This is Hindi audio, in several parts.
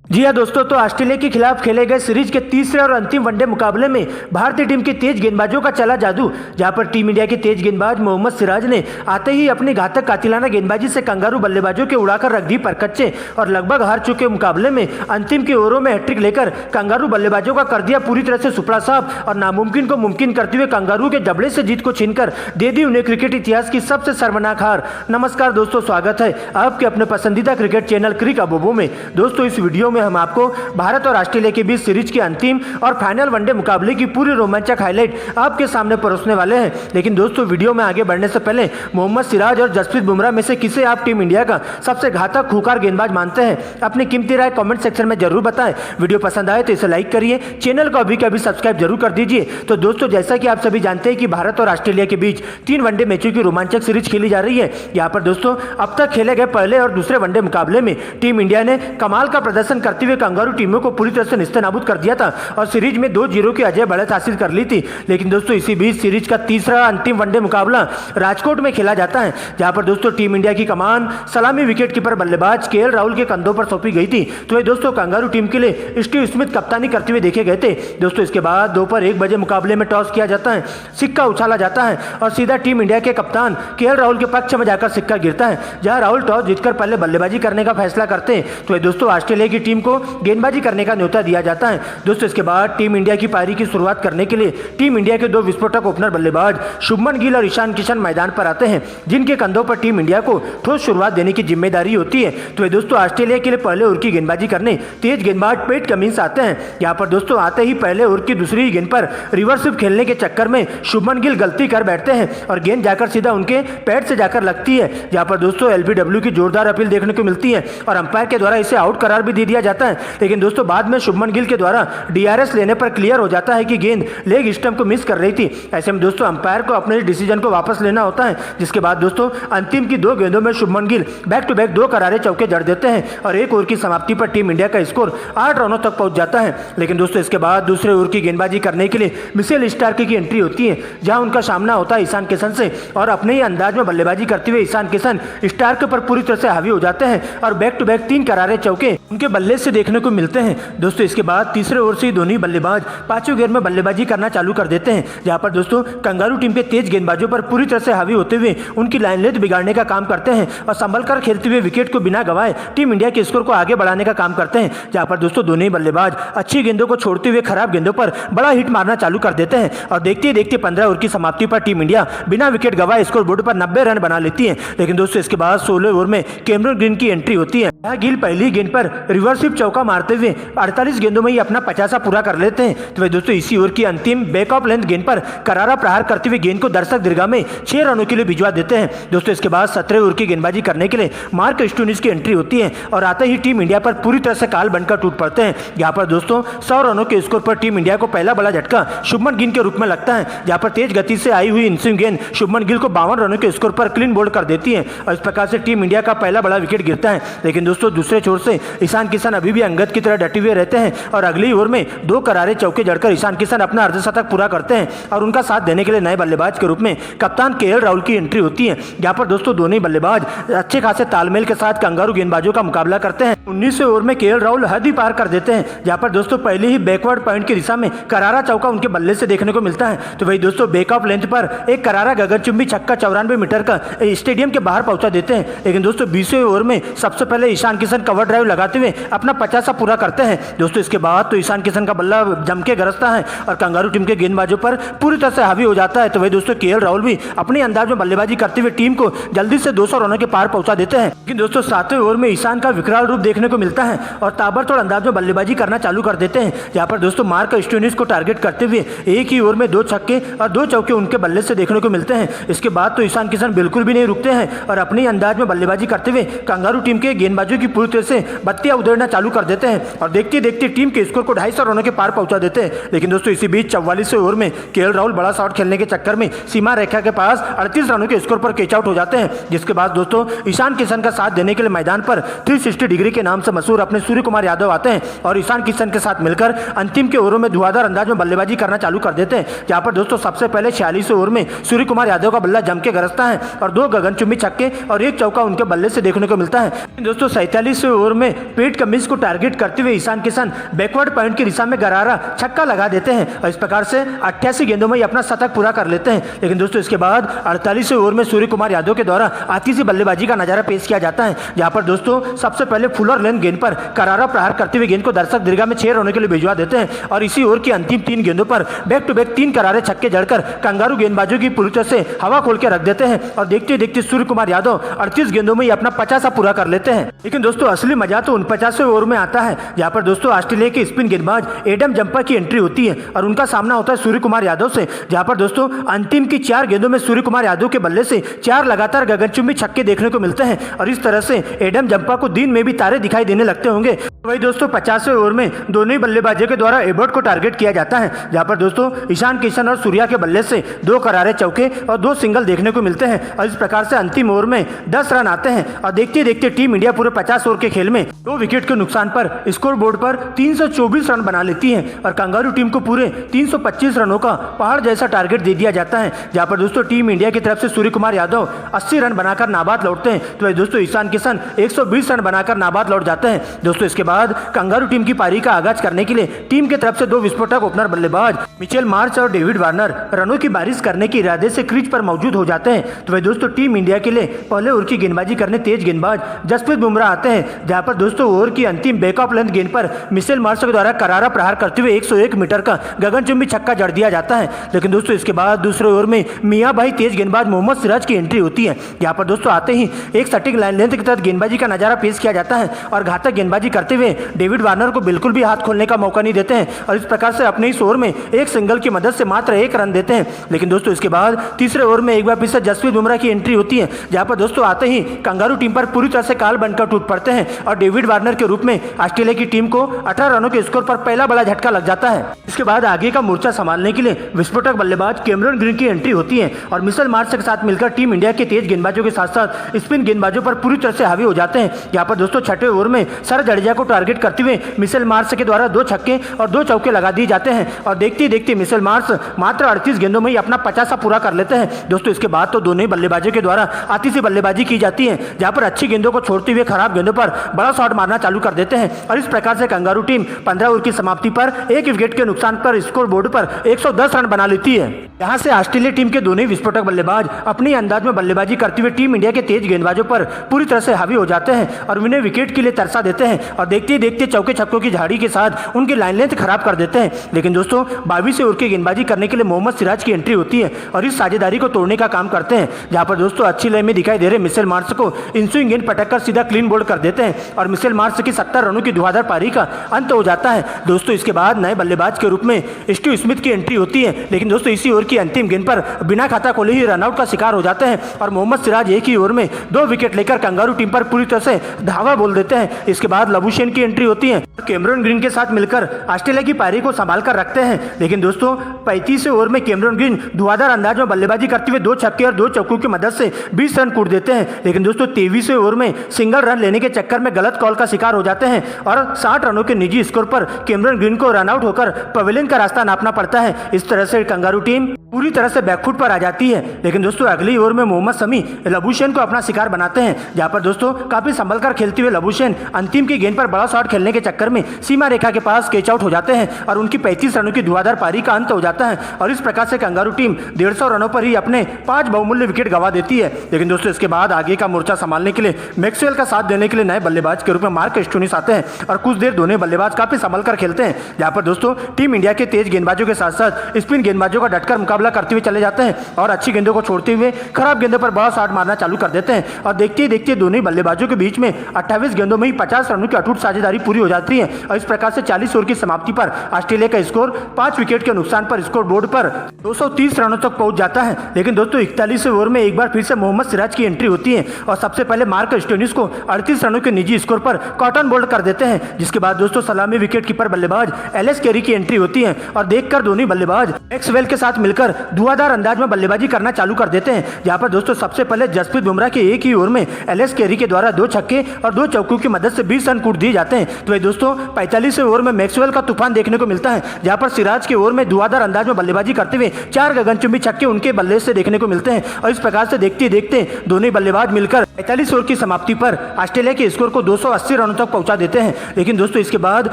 जी हाँ दोस्तों, तो ऑस्ट्रेलिया के खिलाफ खेले गए सीरीज के तीसरे और अंतिम वनडे मुकाबले में भारतीय टीम के तेज गेंदबाजों का चला जादू, जहां पर टीम इंडिया के तेज गेंदबाज मोहम्मद सिराज ने आते ही अपनी घातक कातिलाना गेंदबाजी से कंगारू बल्लेबाजों के उड़ाकर रख दी परकच्चे और लगभग हार चुके मुकाबले में अंतिम के ओवरों में हैट्रिक लेकर कंगारू बल्लेबाजों का कर दिया पूरी तरह से सुपड़ा साफ और नामुमकिन को मुमकिन करते हुए कंगारू के जबड़े से जीत को छीनकर दे दी उन्हें क्रिकेट इतिहास की सबसे शर्मनाक हार। नमस्कार दोस्तों, स्वागत है आपके अपने पसंदीदा क्रिकेट चैनल क्रिक अबोबो में। दोस्तों, इस वीडियो में हम आपको भारत और ऑस्ट्रेलिया के बीच सीरीज के अंतिम और फाइनल वनडे मुकाबले की पूरी रोमांचक हाईलाइट आपके सामने परोसने वाले हैं। लेकिन दोस्तों, वीडियो में आगे बढ़ने से पहले मोहम्मद सिराज और जसप्रीत बुमराह में से किसे आप टीम इंडिया का सबसे घातक खूंखार गेंदबाज मानते हैं? अपनी कीमती राय कमेंट सेक्शन में जरूर बताएं। वीडियो पसंद आए तो इसे लाइक करिए, चैनल को अभी के अभी सब्सक्राइब जरूर कर दीजिए। तो दोस्तों, जैसा कि आप सभी जानते हैं कि भारत और ऑस्ट्रेलिया के बीच 3 वनडे मैचों की रोमांचक सीरीज खेली जा रही है। यहाँ पर दोस्तों, अब तक खेले गए पहले और दूसरे वनडे मुकाबले में टीम इंडिया ने कमाल का प्रदर्शन करते हुए कंगारू टीमों को पूरी तरह से निस्तेनाबूद कर दिया था और सीरीज में 2-0 की अजय बढ़त हासिल कर ली थी। लेकिन दोस्तों, इसी बीच सीरीज का तीसरा अंतिम वनडे मुकाबला राजकोट में खेला जाता है, जहां पर दोस्तों टीम इंडिया की कमान सलामी विकेटकीपर बल्लेबाज केएल राहुल के कंधों पर सौंपी गई थी। तो ये दोस्तों कंगारू टीम के लिए स्टीव स्मिथ कप्तानी करते हुए देखे गए थे। दोस्तों, इसके बाद दोपहर 1 बजे मुकाबले में टॉस किया जाता है, सिक्का उछाला जाता है और सीधा टीम इंडिया के कप्तान केएल राहुल के पक्ष में जाकर सिक्का गिरता है, जहां राहुल टॉस जीतकर पहले बल्लेबाजी करने का फैसला करते हैं। तो ये दोस्तों ऑस्ट्रेलिया की टीम को गेंदबाजी करने का न्योता दिया जाता है। दोस्तों, इसके बाद टीम इंडिया की पारी की शुरुआत करने के लिए टीम इंडिया के 2 विस्फोटक ओपनर बल्लेबाज शुभमन गिल और ईशान किशन मैदान पर आते हैं, जिनके कंधों पर टीम इंडिया को ठोस शुरुआत देने की जिम्मेदारी होती है। तो ये दोस्तों ऑस्ट्रेलिया के लिए पहले ओवर की गेंदबाजी करने तेज गेंदबाज पैट कमिंस आते हैं। यहाँ पर दोस्तों आते ही पहले ओवर की दूसरी गेंद पर रिवर्स स्वीप खेलने के चक्कर में शुभमन गिल गलती कर बैठते हैं और गेंद जाकर सीधा उनके पैड से जाकर लगती है। यहाँ पर दोस्तों एलबीडब्ल्यू की जोरदार अपील देखने को मिलती है और अंपायर के द्वारा इसे आउट करार भी दे दिया जाता है। लेकिन दोस्तों बाद में शुभमन गिल के द्वारा डीआरएस लेने पर क्लियर हो जाता है कि गेंद लेग स्टंप को मिस कर रही थी। ऐसे में दोस्तों अंपायर को अपने डिसीजन को वापस लेना होता है, जिसके बाद दोस्तों अंतिम की 2 गेंदों में Shubman Gill back to back 2 करारे चौके जड़ देते हैं और 1 ओवर की समाप्ति पर टीम इंडिया का स्कोर 8 रनों तक पहुंच जाता है। लेकिन दोस्तों इसके बाद दूसरे ओवर की गेंदबाजी करने के लिए मिशेल स्टार्क की एंट्री होती है, जहां उनका सामना होता है ईशान किशन से और अपने ही अंदाज में बल्लेबाजी करते हुए ईशान किशन स्टार्क पर पूरी तरह से हावी हो जाते हैं और बैक टू बैक 3 करारे चौके उनके बल्ले से देखने को मिलते हैं। दोस्तों, इसके बाद तीसरे ओवर से ही दोनों बल्लेबाज 5वें गेंद में बल्लेबाजी करना चालू कर देते हैं, जहां पर दोस्तों कंगारू टीम के तेज गेंदबाजों पर पूरी तरह से हावी होते हुए उनकी लाइन लेंथ बिगाड़ने का काम करते हैं और संभल कर खेलते हुए विकेट को बिना गंवाए टीम इंडिया के स्कोर को आगे बढ़ाने का काम करते हैं। जहां पर दोस्तों दोनों ही बल्लेबाज अच्छी गेंदों को छोड़ते हुए खराब गेंदों पर बड़ा हिट मारना चालू कर देते हैं और देखते ही देखते 15 ओवर की समाप्ति पर टीम इंडिया बिना विकेट गंवाए स्कोर बोर्ड पर 90 रन बना लेती है। लेकिन दोस्तों इसके बाद 16 ओवर में कैमरन ग्रीन की एंट्री होती है। गिल पहली गेंद पर रिवर्स स्वीप चौका मारते हुए 48 गेंदों में ही अपना 50 पूरा कर लेते हैं। तो दोस्तों इसी ओवर की अंतिम बैक ऑफ लेंथ गेंद पर करारा प्रहार करते हुए गेंद को दर्शक दीर्घा में 6 रनों के लिए भिजवा देते हैं। दोस्तों इसके बाद 17 ओवर की गेंदबाजी करने के लिए मार्क स्टोनिस की एंट्री होती है और आते ही टीम इंडिया पर पूरी तरह से काल बनकर टूट पड़ते हैं। यहाँ पर दोस्तों 100 रनों के स्कोर पर टीम इंडिया को पहला बड़ा झटका शुभमन गिल के रूप में लगता है, जहाँ पर तेज गति से आई हुई इंस्विंग गेंद शुभमन गिल को 52 रनों के स्कोर पर क्लीन बोल्ड कर देती है और इस प्रकार से टीम इंडिया का पहला बड़ा विकेट गिरता है। लेकिन दोस्तों दूसरे छोर से ईशान किशन अभी भी अंगद की तरह डटे हुए रहते हैं और अगली ओवर में 2 करारे चौके जड़कर ईशान किशन अपना अर्धशतक पूरा करते हैं और उनका साथ देने के लिए नए बल्लेबाज के रूप में कप्तान केएल राहुल की एंट्री होती है। यहाँ पर दोस्तों दोनों ही बल्लेबाज अच्छे खासे तालमेल के साथ कंगारू गेंदबाजों का मुकाबला करते हैं। 19वें ओवर में केएल राहुल हद ही पार कर देते हैं, जहाँ पर दोस्तों पहले ही बैकवर्ड पॉइंट की दिशा में करारा चौका उनके बल्ले से देखने को मिलता है। तो वही दोस्तों बैक ऑफ लेंथ पर एक करारा गगनचुंबी छक्का 94 मीटर का स्टेडियम के बाहर पहुंचा देते हैं। लेकिन दोस्तों 20वें ओवर में सबसे पहले ईशान किशन कवर ड्राइव लगाते हुए अपना 50 पूरा करते हैं। दोस्तों इसके बाद तो ईशान किशन का बल्ला जम के गरजता है और कंगारू टीम के गेंदबाजों पर पूरी तरह से हावी हो जाता है। तो वही दोस्तों केएल राहुल भी अपने अंदाज में बल्लेबाजी करते हुए टीम को जल्दी से 200 रनों के पार पहुंचा देते हैं। लेकिन दोस्तों 7वें ओवर में ईशान का विकराल रूप देखने को मिलता है और ताबड़तोड़ अंदाज में बल्लेबाजी करना चालू कर देते हैं, जहां पर दोस्तों मार्क स्टोनिस को टारगेट करते हुए एक ही ओवर में 2 छक्के और 2 चौके उनके बल्ले से देखने को मिलते हैं। इसके बाद तो ईशान किशन बिल्कुल भी नहीं रुकते हैं और अपने अंदाज में बल्लेबाजी करते हुए कंगारू टीम के गेंदबाजों की पूरी तरह से बत्तियां उधेड़ना चालू कर देते हैं और देखते देखते टीम के स्कोर को 250 रनों के पार पहुंचा देते हैं। लेकिन दोस्तों इसी बीच 44वें ओवर में केएल राहुल बड़ा शॉट खेलने के चक्कर में सीमा रेखा के पास 38 रनों के स्कोर पर कैच आउट हो जाते हैं, जिसके बाद दोस्तों ईशान किशन का साथ देने के लिए मैदान पर 360 डिग्री के नाम से मशहूर अपने सूर्य कुमार यादव आते हैं और ईशान किशन के साथ मिलकर अंतिम के ओवरों में धुआंधार अंदाज में बल्लेबाजी करना चालू कर देते हैं। जहां पर दोस्तों सबसे पहले 46वें ओवर में सूर्य कुमार यादव का बल्ला जम के गरजता है और 2 गगनचुंबी छक्के और 1 चौका उनके बल्ले से देखने को मिलता है। दोस्तों 47वें ओवर में पैट कमिंस स्टोनिस को टारगेट करते हुए ईशान किशन बैकवर्ड पॉइंट की दिशा में गरारा छक्का लगा देते हैं और इस प्रकार से 88 गेंदों में अपना शतक पूरा कर लेते हैं। लेकिन दोस्तों इसके बाद 48वें ओवर में सूर्य कुमार यादव के द्वारा आतिशी बल्लेबाजी का नजारा पेश किया जाता है, जहां पर दोस्तों सबसे पहले फुलर लेन गेंद पर करारा प्रहार करते हुए गेंद को दर्शक दीर्घा में 6 रनों के लिए भिजवा देते हैं और इसी ओवर की अंतिम 3 गेंदों पर बैक टू बैक 3 करारे छक्के जड़कर कंगारू गेंदबाजों की पूरी तरह से हवा खोल के रख देते हैं और देखते देखते सूर्य कुमार यादव 38 गेंदों में अपना 50 पूरा कर लेते हैं। लेकिन दोस्तों असली मजा तो 49वें ओवर में आता है, जहां पर दोस्तों ऑस्ट्रेलिया के स्पिन गेंदबाज एडम जंपा की एंट्री होती है और उनका सामना होता है सूर्य कुमार यादव से, जहां पर दोस्तों अंतिम की 4 गेंदों में सूर्य कुमार यादव के बल्ले से 4 लगातार गगनचुंबी छक्के देखने को मिलते हैं और इस तरह से एडम जंपा को दिन में भी तारे दिखाई देने लगते होंगे। वही दोस्तों 50वें ओवर में दोनों ही बल्लेबाजों के द्वारा एबर्ट को टारगेट किया जाता है, जहां पर दोस्तों ईशान किशन और सूर्या के बल्ले से 2 करारे चौके और 2 सिंगल देखने को मिलते हैं और इस प्रकार से अंतिम ओवर में 10 रन आते हैं और देखते देखते टीम इंडिया पूरे 50 ओवर के खेल में 2 विकेट के नुकसान पर स्कोर बोर्ड पर 324 रन बना लेती है और कंगारू टीम को पूरे 325 रनों का पहाड़ जैसा टारगेट दे दिया जाता है, जहां पर दोस्तों टीम इंडिया की तरफ से सूर्य कुमार यादव 80 रन बनाकर नाबाद लौटते हैं, तो दोस्तों ईशान किशन 120 रन बनाकर नाबाद लौट जाते हैं। दोस्तों इसके बाद कंगारू टीम की पारी का आगाज करने के लिए टीम की तरफ से 2 विस्फोटक ओपनर बल्लेबाज मिचेल मार्श और डेविड वार्नर रनों की बारिश करने के इरादे से क्रीज पर मौजूद हो जाते हैं। तो दोस्तों टीम इंडिया के लिए पहले ओवर की गेंदबाजी करने तेज गेंदबाज जसप्रीत बुमराह आते हैं, जहां पर दोस्तों ओवर की अंतिम बैकऑफ लेंथ गेंद पर मिचेल मार्श के द्वारा करारा प्रहार करते हुए 101 मीटर का गगनचुंबी छक्का जड़ दिया जाता है। लेकिन दोस्तों इसके बाद दूसरे ओवर में मियां भाई तेज गेंदबाज मोहम्मद सिराज की एंट्री होती है, यहाँ पर दोस्तों आते ही एक सटीक लाइन लेंथ के तहत गेंदबाजी का नजारा पेश किया जाता है और घातक गेंदबाजी करते हुए डेविड वार्नर को बिल्कुल भी हाथ खोलने का मौका नहीं देते हैं और इस प्रकार से अपने इस ओवर में एक सिंगल की मदद से मात्र 1 रन देते हैं। लेकिन दोस्तों इसके बाद तीसरे ओवर में एक बार फिर से जसप्रीत बुमराह की एंट्री होती है, जहां पर दोस्तों आते ही कंगारू टीम पर पूरी तरह से काल बनकर टूट पड़ते हैं और डेविड वार्नर के रूप में ऑस्ट्रेलिया की टीम को 18 रनों के स्कोर पर पहला बड़ा झटका लग जाता है। इसके बाद आगे का मोर्चा संभालने के लिए विस्फोटक बल्लेबाज कैमरन ग्रीन की एंट्री होती है और मिचेल मार्श के साथ मिलकर टीम इंडिया के तेज गेंदबाजों के साथ साथ स्पिन गेंदबाजों पर पूरी तरह से हावी हो जाते हैं। यहाँ पर दोस्तों 6वें ओवर में सर जडेजा को टारगेट करते हुए मिचेल मार्श के द्वारा 2 छक्के और 2 चौके लगा दिए जाते हैं और देखते ही देखते मिचेल मार्श मात्र 38 गेंदों में ही अपना 50 पूरा कर लेते हैं। दोस्तों इसके बाद तो दोनों ही बल्लेबाजों के द्वारा आतिशी बल्लेबाजी की जाती है, जहां पर अच्छी गेंदों को छोड़ते हुए खराब गेंदों पर बड़ा शॉट मारना चालू कर देते हैं और इस प्रकार से कंगारू टीम 15 ओवर की समाप्ति पर 1 विकेट के नुकसान पर स्कोर बोर्ड पर 110 रन बना लेती है। यहां से ऑस्ट्रेलिया टीम के दोनों ही विस्फोटक बल्लेबाज अपनी अंदाज में बल्लेबाजी करते हुए टीम इंडिया के तेज गेंदबाजों पर पूरी तरह से हावी हो जाते हैं और उन्हें विकेट के लिए तरसा देते हैं और देखते ही देखते चौके छक्कों की झाड़ी के साथ उनकी लाइन लेंथ खराब कर देते हैं। लेकिन दोस्तों 22वें ओवर की गेंदबाजी करने के लिए मोहम्मद सिराज की एंट्री होती है और इस साझेदारी को तोड़ने का काम करते हैं, जहां पर दोस्तों अच्छी लय में दिखाई दे रहे मिचेल मार्श को इनस्विंग गेंद पटककर सीधा क्लीन बोल्ड कर देते हैं और मिचेल मार्श की 70 रनों की धुआंधार पारी का अंत हो जाता है। दोस्तों इसके बाद नए बल्लेबाज के रूप में स्टीव स्मिथ की एंट्री होती है, लेकिन दोस्तों इसी ओवर की अंतिम गेंद पर बिना खाता खोले ही रनआउट का शिकार हो जाते हैं और मोहम्मद सिराज एक ही ओवर में 2 विकेट लेकर कंगारू टीम पर पूरी तरह से धावा बोल देते हैं। इसके बाद लबुशेन की एंट्री होती है, कैमरन ग्रीन के साथ मिलकर ऑस्ट्रेलिया की पारी को संभाल कर रखते हैं। लेकिन दोस्तों 35वें ओवर में कैमरन ग्रीन धुआंधार अंदाज में बल्लेबाजी करते हुए 2 छक्के और 2 चौकों की मदद से 20 रन कूट देते हैं। लेकिन दोस्तों 23वें ओवर में सिंगल रन लेने के चक्कर में गलत कॉल का शिकार हो जाते हैं और 60 रनों के निजी स्कोर पर कैमरन ग्रीन को रन आउट होकर पवेलियन का रास्ता नापना पड़ता है। इस तरह से कंगारू टीम पूरी तरह से बैकफुट पर आ जाती है। लेकिन दोस्तों अगली ओवर में मोहम्मद शमी लबुशेन को अपना शिकार बनाते हैं, जहां पर दोस्तों काफी संभल कर खेलते हुए लबुशेन अंतिम की गेंद पर बड़ा शॉट खेलने के चक्कर में सीमा रेखा के पास कैच आउट हो जाते हैं और उनकी 35 रनों की धुआंधार पारी का अंत हो जाता है और इस प्रकार से कंगारू टीम 150 रनों पर ही अपने 5 बहुमूल्य विकेट गंवा देती है। लेकिन दोस्तों इसके बाद आगे का मोर्चा संभालने के लिए मैक्सवेल का साथ देने के लिए नए बल्लेबाज के रूप में मार्क स्टोनिस आते हैं और कुछ देर दोनों बल्लेबाज काफी संभल कर खेलते हैं, जहां पर दोस्तों टीम इंडिया के तेज गेंदबाजों के साथ साथ स्पिन गेंदबाजों का डटकर मुकाबला करते हुए चले जाते हैं और अच्छी गेंदों को छोड़ते हुए खराब गेंदों पर बड़ा शॉट मारना चालू कर देते हैं और देखते ही देखते दोनों बल्लेबाजों के बीच में 28 गेंदों में ही 50 रनों की अटूट साझेदारी पूरी हो जाती है और इस प्रकार से 40 ओवर की समाप्ति पर ऑस्ट्रेलिया का स्कोर 5 विकेट के नुकसान पर स्कोर बोर्ड पर 230 रनों तक पहुंच जाता है। लेकिन दोस्तों 41वें ओवर में एक बार फिर से मोहम्मद सिराज की एंट्री होती है और सबसे पहले मार्क स्टोनिस को 38 रनों के निजी स्कोर पर कॉटन बोल्ड कर देते हैं, जिसके बाद दोस्तों सलामी विकेट कीपर बल्लेबाज एलेक्स कैरी की एंट्री होती है और देखकर दोनों बल्लेबाज मैक्सवेल के साथ मिलकर धुआंधार अंदाज में बल्लेबाजी करना चालू कर देते हैं, जहां पर दोस्तों सबसे पहले जसप्रीत बुमराह के एक ही ओवर में एलेक्स कैरी के द्वारा 2 छक्के और 2 चौकों की मदद से 20 रन कूट दिए जाते हैं। तो दोस्तों 45वें ओवर में मैक्सवेल का तूफान देखने को मिलता है, जहां पर सिराज के ओवर में धुआंधार अंदाज में बल्लेबाजी करते हुए 4 गगनचुंबी छक्के उनके बल्ले से देखने को मिलते हैं और इस प्रकार से देखते देखते दोनों बल्लेबाज मिलकर 45 ओवर की समाप्ति पर ऑस्ट्रेलिया के स्कोर को 280 रनों तक तक पहुंचा देते हैं। लेकिन दोस्तों इसके बाद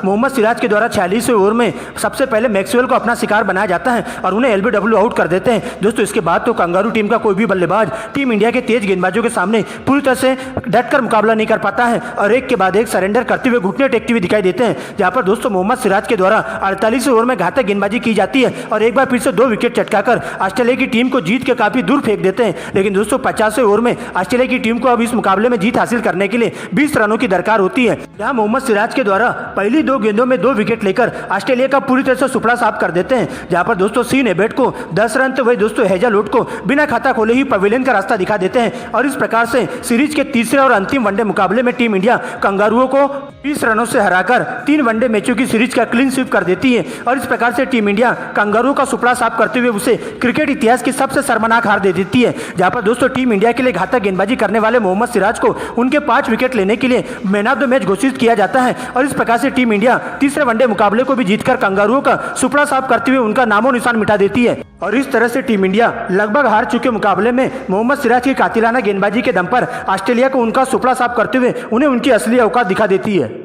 मोहम्मद सिराज के द्वारा 46वें ओवर में सबसे पहले मैक्सवेल को अपना शिकार बनाया जाता है और उन्हें एलबीडब्ल्यू आउट कर देते हैं। दोस्तों इसके बाद तो कंगारू टीम का कोई भी बल्लेबाज टीम इंडिया के तेज गेंदबाजों के सामने पूरी तरह से डटकर मुकाबला नहीं कर पाता है और एक के बाद एक सरेंडर करते हुए घुटने टेकते हुए दिखाई देते हैं। जहां पर दोस्तों मोहम्मद सिराज के द्वारा 48वें ओवर में घातक गेंदबाजी की जाती है और एक बार फिर से 2 विकेट चटकाकर ऑस्ट्रेलिया की टीम को जीत के काफी दूर फेंक देते हैं। लेकिन दोस्तों 50वें ओवर में ऑस्ट्रेलिया की टीम को अब इस मुकाबले में जीत हासिल करने के लिए 20 रनों की दरकार होती है। जहां मोहम्मद सिराज के द्वारा पहली 2 गेंदों में 2 विकेट लेकर ऑस्ट्रेलिया का पूरी तरह से सुपड़ा साफ कर देते हैं। जहां पर दोस्तों सीन एबेट को 10 रन तो वही दोस्तों हेजलवुड को बिना खाता खोले ही पवेलियन का रास्ता दिखा देते हैं और इस प्रकार से सीरीज के तीसरे और अंतिम वनडे मुकाबले में टीम इंडिया कंगारुओं को 20 रनों से हराकर 3 वनडे मैचों की सीरीज का क्लीन स्वीप कर देती है और इस प्रकार से टीम इंडिया कंगारुओं का सुपड़ा साफ करते हुए उसे क्रिकेट इतिहास की सबसे शर्मनाक हार दे देती है। जहां पर दोस्तों टीम इंडिया के लिए घातक गेंदबाजी करने वाले मोहम्मद सिराज को उनके 5 विकेट लेने के लिए मैन ऑफ द मैच घोषित किया जाता है और इस प्रकार से टीम इंडिया तीसरे वनडे मुकाबले को भी जीतकर कंगारुओं का सुपड़ा साफ करते हुए उनका नामो निशान मिटा देती है। और इस तरह से टीम इंडिया लगभग हार चुके मुकाबले में मोहम्मद सिराज की कातिलाना गेंदबाजी के दम पर ऑस्ट्रेलिया को उनका सुपड़ा साफ करते हुए उन्हें उनकी असली औकात दिखा देती है।